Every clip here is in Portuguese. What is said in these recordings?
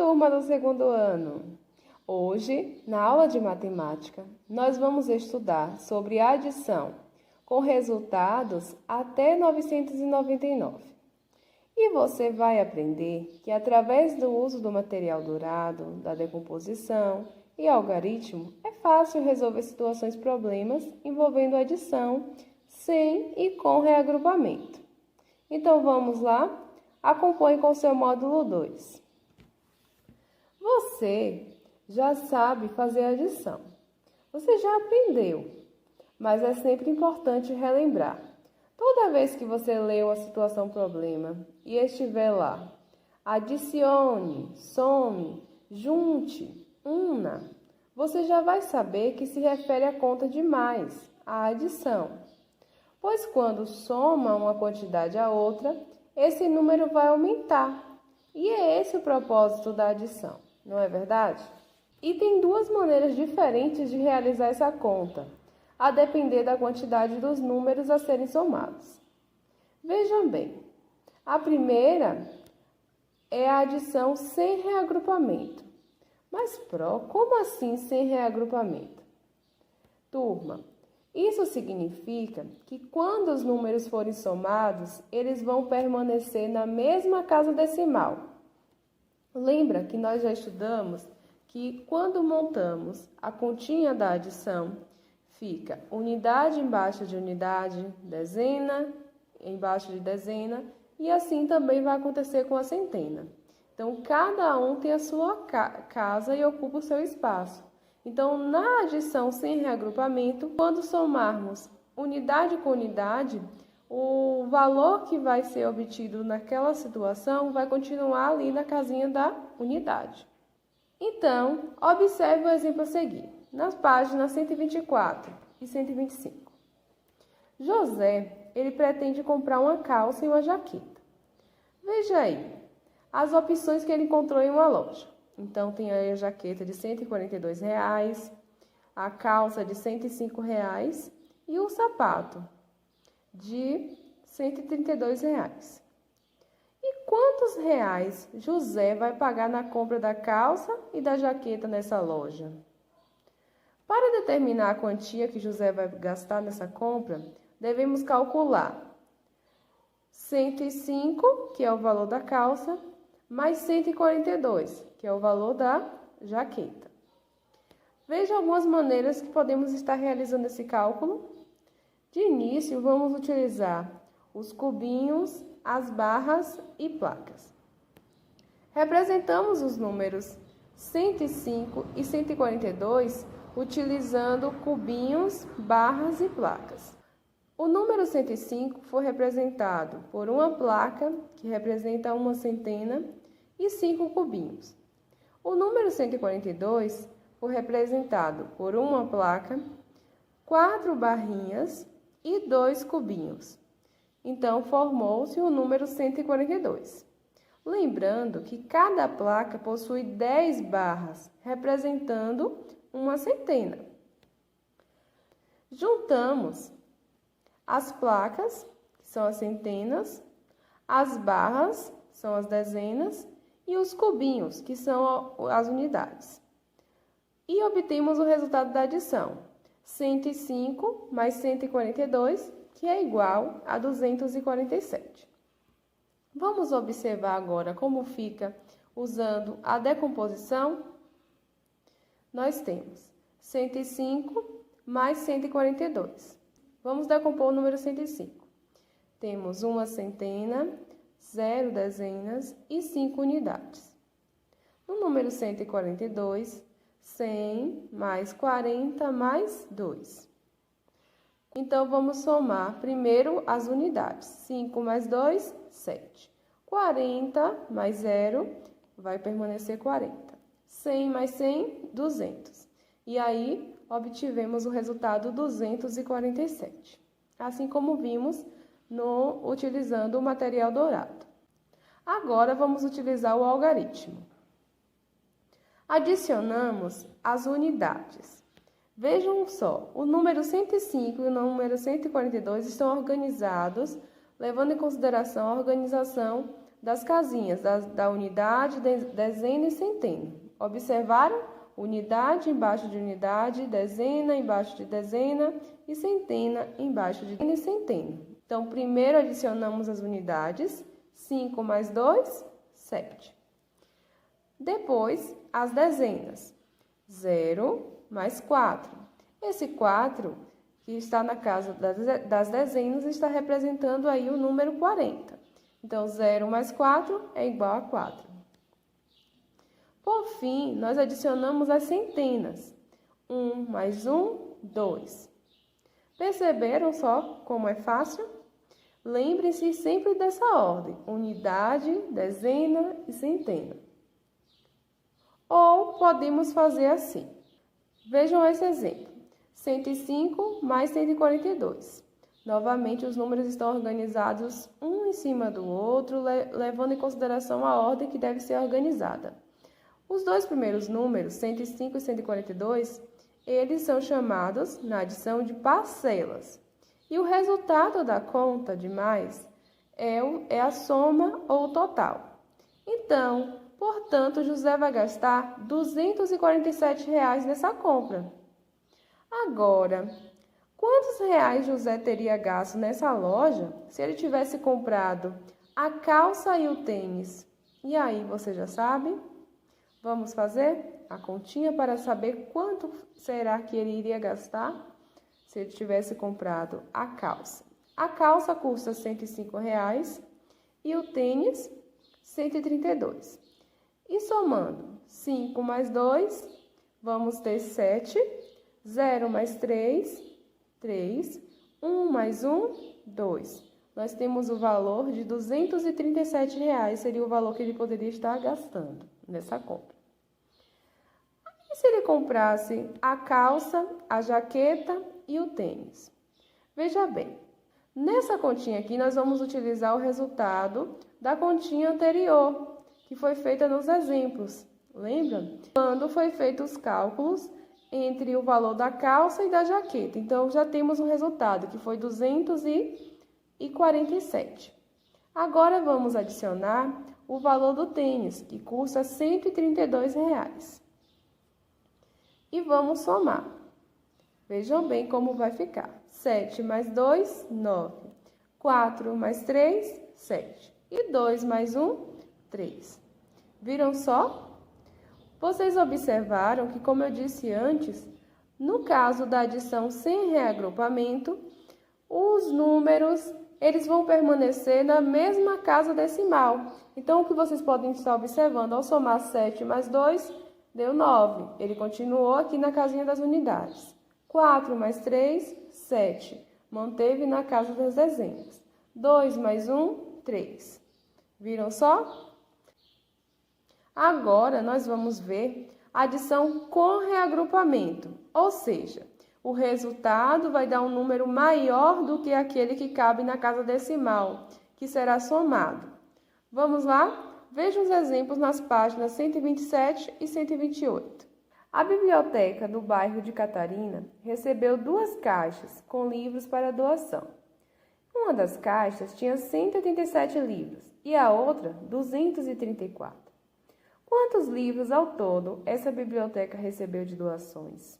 turma do segundo ano! Hoje, na aula de matemática, nós vamos estudar sobre adição com resultados até 999. E você vai aprender que, através do uso do material dourado, da decomposição e algarismo, é fácil resolver situações problemas envolvendo adição sem e com reagrupamento. Então, vamos lá? Acompanhe com o seu módulo 2. Você já sabe fazer adição. Você já aprendeu, mas é sempre importante relembrar. Toda vez que você lê uma situação problema e estiver lá, adicione, some, junte, una, você já vai saber que se refere à conta de mais, à adição. Pois quando soma uma quantidade a outra, esse número vai aumentar. E é esse o propósito da adição, não é verdade? E tem duas maneiras diferentes de realizar essa conta, a depender da quantidade dos números a serem somados. Vejam bem, a primeira é a adição sem reagrupamento. Mas, como assim sem reagrupamento? Turma, isso significa que quando os números forem somados, eles vão permanecer na mesma casa decimal. Lembra que nós já estudamos que quando montamos a continha da adição, fica unidade embaixo de unidade, dezena embaixo de dezena, e assim também vai acontecer com a centena. Então, cada um tem a sua casa e ocupa o seu espaço. Então, na adição sem reagrupamento, quando somarmos unidade com unidade, o valor que vai ser obtido naquela situação vai continuar ali na casinha da unidade. Então, observe o exemplo a seguir, nas páginas 124 e 125. José, ele pretende comprar uma calça e uma jaqueta. Veja aí, as opções que ele encontrou em uma loja. Então, tem aí a jaqueta de R$ 142, a calça de R$ 105 e o sapato de R$ 132. E quantos reais José vai pagar na compra da calça e da jaqueta nessa loja? Para determinar a quantia que José vai gastar nessa compra, devemos calcular 105, que é o valor da calça, mais 142, que é o valor da jaqueta. Veja algumas maneiras que podemos estar realizando esse cálculo. De início, vamos utilizar os cubinhos, as barras e placas. Representamos os números 105 e 142 utilizando cubinhos, barras e placas. O número 105 foi representado por uma placa, que representa uma centena, e 5 cubinhos. O número 142 foi representado por uma placa, 4 barrinhas e 2 cubinhos. Então, formou-se o número 142. Lembrando que cada placa possui 10 barras, representando uma centena. Juntamos as placas, que são as centenas, as barras, são as dezenas, e os cubinhos, que são as unidades. E obtemos o resultado da adição, 105 mais 142, que é igual a 247. Vamos observar agora como fica usando a decomposição. Nós temos 105 mais 142. Vamos decompor o número 105. Temos uma centena, 0 dezenas e 5 unidades. No número 142, 100 mais 40 mais 2. Então, vamos somar primeiro as unidades. 5 mais 2, 7. 40 mais 0 vai permanecer 40. 100 mais 100, 200. E aí, obtivemos o resultado 247. Assim como vimos utilizando o material dourado. Agora, vamos utilizar o algarismo. Adicionamos as unidades. Vejam só, o número 105 e o número 142 estão organizados, levando em consideração a organização das casinhas da unidade, dezena e centena. Observaram? Unidade embaixo de unidade, dezena embaixo de dezena e centena embaixo de dezena e centena. Então, primeiro adicionamos as unidades, 5 mais 2, 7. Depois, as dezenas, 0 mais 4. Esse 4, que está na casa das dezenas, está representando aí o número 40. Então, 0 mais 4 é igual a 4. Por fim, nós adicionamos as centenas. 1 mais 1, 2. Perceberam só como é fácil? Lembre-se sempre dessa ordem: unidade, dezena e centena. Ou podemos fazer assim. Vejam esse exemplo. 105 mais 142. Novamente, os números estão organizados um em cima do outro, levando em consideração a ordem que deve ser organizada. Os dois primeiros números, 105 e 142, eles são chamados, na adição, de parcelas. E o resultado da conta de mais é a soma ou o total. Então, portanto, José vai gastar R$ 247 nessa compra. Agora, quantos reais José teria gasto nessa loja se ele tivesse comprado a calça e o tênis? E aí, você já sabe? Vamos fazer a continha para saber quanto será que ele iria gastar se ele tivesse comprado a calça. A calça custa R$ 105 e o tênis R$ 132. E somando 5 mais 2, vamos ter 7, 0 mais 3, 3, 1 mais 1, 2. Nós temos o valor de R$ 237, seria o valor que ele poderia estar gastando nessa compra. E se ele comprasse a calça, a jaqueta e o tênis? Veja bem, nessa continha aqui nós vamos utilizar o resultado da continha anterior, que foi feita nos exemplos. Lembra? Quando foi feito os cálculos entre o valor da calça e da jaqueta. Então, já temos um resultado, que foi 247. Agora, vamos adicionar o valor do tênis, que custa R$ 132. E vamos somar. Vejam bem como vai ficar. 7 mais 2, 9. 4 mais 3, 7. E 2 mais 1, 3. Viram só? Vocês observaram que, como eu disse antes, no caso da adição sem reagrupamento, os números eles vão permanecer na mesma casa decimal. Então, o que vocês podem estar observando, ao somar 7 mais 2, deu 9. Ele continuou aqui na casinha das unidades. 4 mais 3, 7. Manteve na casa das dezenas. 2 mais 1, 3. Viram só? Agora, nós vamos ver a adição com reagrupamento, ou seja, o resultado vai dar um número maior do que aquele que cabe na casa decimal, que será somado. Vamos lá? Veja os exemplos nas páginas 127 e 128. A biblioteca do bairro de Catarina recebeu 2 caixas com livros para doação. Uma das caixas tinha 187 livros e a outra 234. Quantos livros ao todo essa biblioteca recebeu de doações?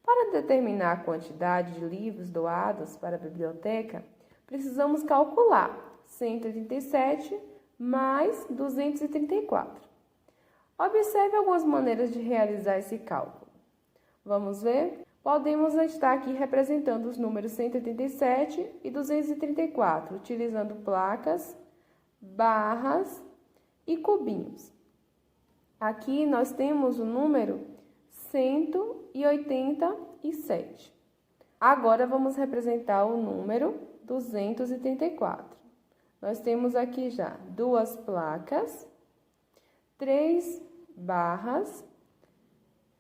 Para determinar a quantidade de livros doados para a biblioteca, precisamos calcular 187 mais 234. Observe algumas maneiras de realizar esse cálculo. Vamos ver? Podemos estar aqui representando os números 187 e 234, utilizando placas, barras e cubinhos. Aqui nós temos o número 187. Agora vamos representar o número 234. Nós temos aqui já 2 placas, 3 barras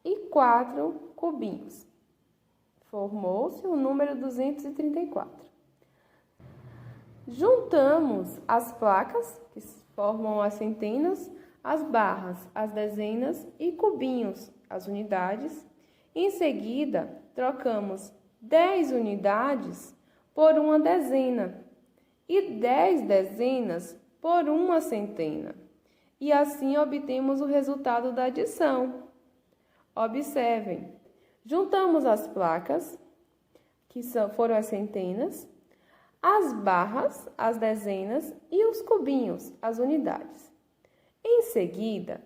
e 4 cubinhos. Formou-se o número 234. Juntamos as placas, que formam as centenas, as barras, as dezenas e cubinhos, as unidades. Em seguida, trocamos 10 unidades por uma dezena e 10 dezenas por uma centena. E assim obtemos o resultado da adição. Observem, juntamos as placas, que foram as centenas, as barras, as dezenas e os cubinhos, as unidades. Em seguida,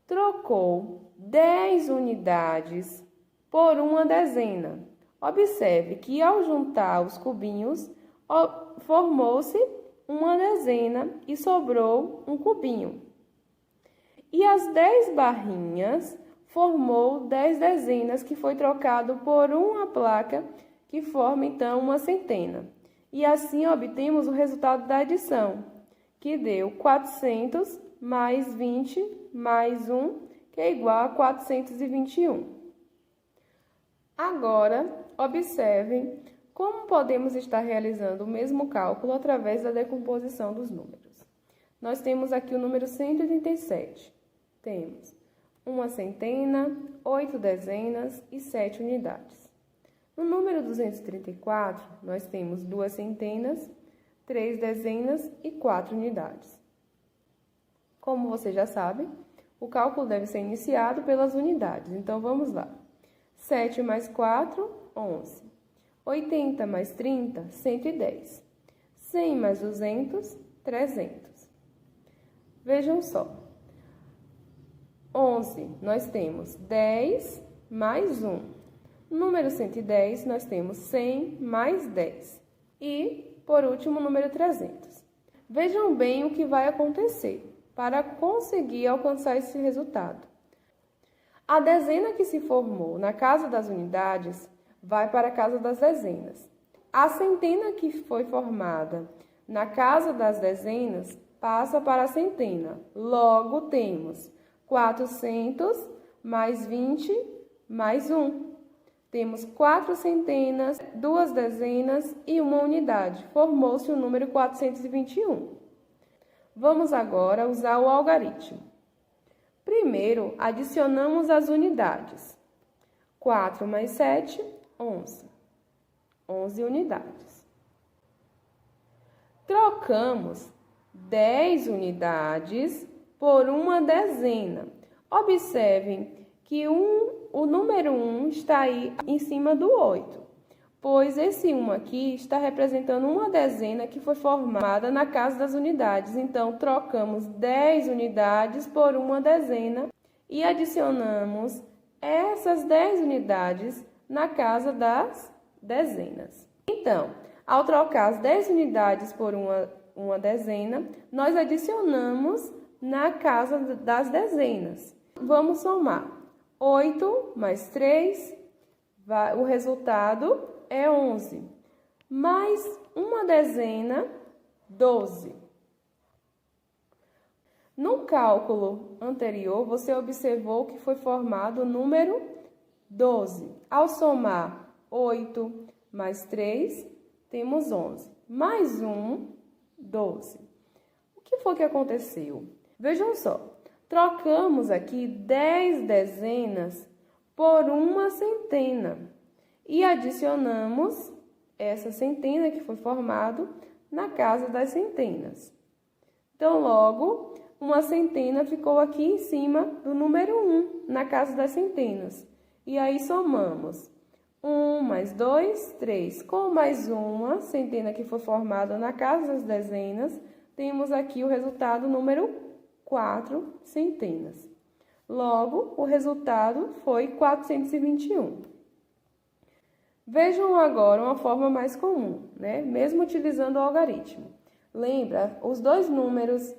trocou 10 unidades por uma dezena. Observe que ao juntar os cubinhos, formou-se uma dezena e sobrou um cubinho. E as 10 barrinhas formou 10 dezenas, que foi trocado por uma placa, que forma então uma centena. E assim obtemos o resultado da adição, que deu 400 mais 20 mais 1, que é igual a 421. Agora, observem como podemos estar realizando o mesmo cálculo através da decomposição dos números. Nós temos aqui o número 187. Temos uma centena, 8 dezenas e 7 unidades. No número 234, nós temos 2 centenas, 3 dezenas e 4 unidades. Como você já sabe, o cálculo deve ser iniciado pelas unidades. Então, vamos lá. 7 mais 4, 11. 80 mais 30, 110. 100 mais 200, 300. Vejam só. 11, nós temos 10 mais 1. No número 110, nós temos 100 mais 10. E, por último, o número 300. Vejam bem o que vai acontecer para conseguir alcançar esse resultado. A dezena que se formou na casa das unidades vai para a casa das dezenas. A centena que foi formada na casa das dezenas passa para a centena. Logo, temos 400 mais 20 mais 1. Temos 4 centenas, 2 dezenas e uma unidade. Formou-se o número 421. Vamos agora usar o algarismo. Primeiro, adicionamos as unidades. 4 mais 7, 11. 11 unidades. Trocamos 10 unidades por uma dezena. Observem que o número 1 está aí em cima do 8, pois esse 1 aqui está representando uma dezena que foi formada na casa das unidades. Então, trocamos 10 unidades por uma dezena e adicionamos essas 10 unidades na casa das dezenas. Então, ao trocar as 10 unidades por uma dezena, nós adicionamos na casa das dezenas. Vamos somar. 8 mais 3, o resultado é 11. Mais uma dezena, 12. No cálculo anterior, você observou que foi formado o número 12. Ao somar 8 mais 3, temos 11. Mais 1, 12. O que foi que aconteceu? Vejam só, trocamos aqui 10 dezenas por uma centena e adicionamos essa centena que foi formado na casa das centenas. Então, logo, uma centena ficou aqui em cima do número 1, na casa das centenas. E aí, somamos 1 mais 2, 3. Com mais uma centena que foi formada na casa das dezenas, temos aqui o resultado número 4 centenas. Logo, o resultado foi 421. Vejam agora uma forma mais comum, né? Mesmo utilizando o algarismo. Lembra, os dois números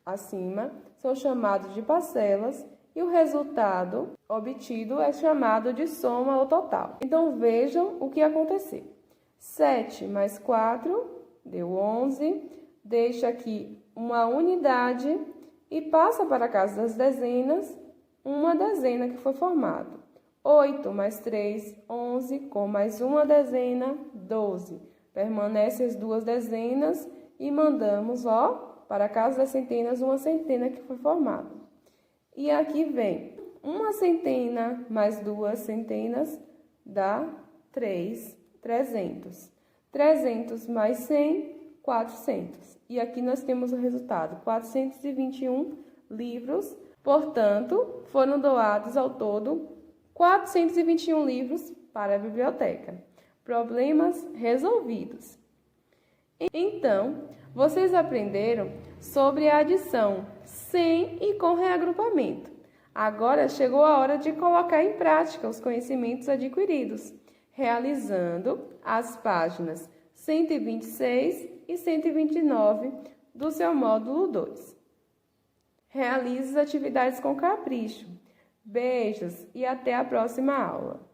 acima são chamados de parcelas e o resultado obtido é chamado de soma ou total. Então, vejam o que aconteceu. 7 mais 4 deu 11, deixa aqui uma unidade e passa para a casa das dezenas uma dezena que foi formada. 8 mais 3, 11, com mais uma dezena, 12. Permanecem as duas dezenas e mandamos, para a casa das centenas, uma centena que foi formada. E aqui vem uma centena mais 2 centenas dá 3, 300. 300 mais 100, 400. E aqui nós temos o resultado, 421 livros. Portanto, foram doados ao todo 421 livros para a biblioteca. Problemas resolvidos. Então, vocês aprenderam sobre a adição sem e com reagrupamento. Agora chegou a hora de colocar em prática os conhecimentos adquiridos, realizando as páginas 126 e 129 do seu módulo 2. Realize as atividades com capricho. Beijos e até a próxima aula.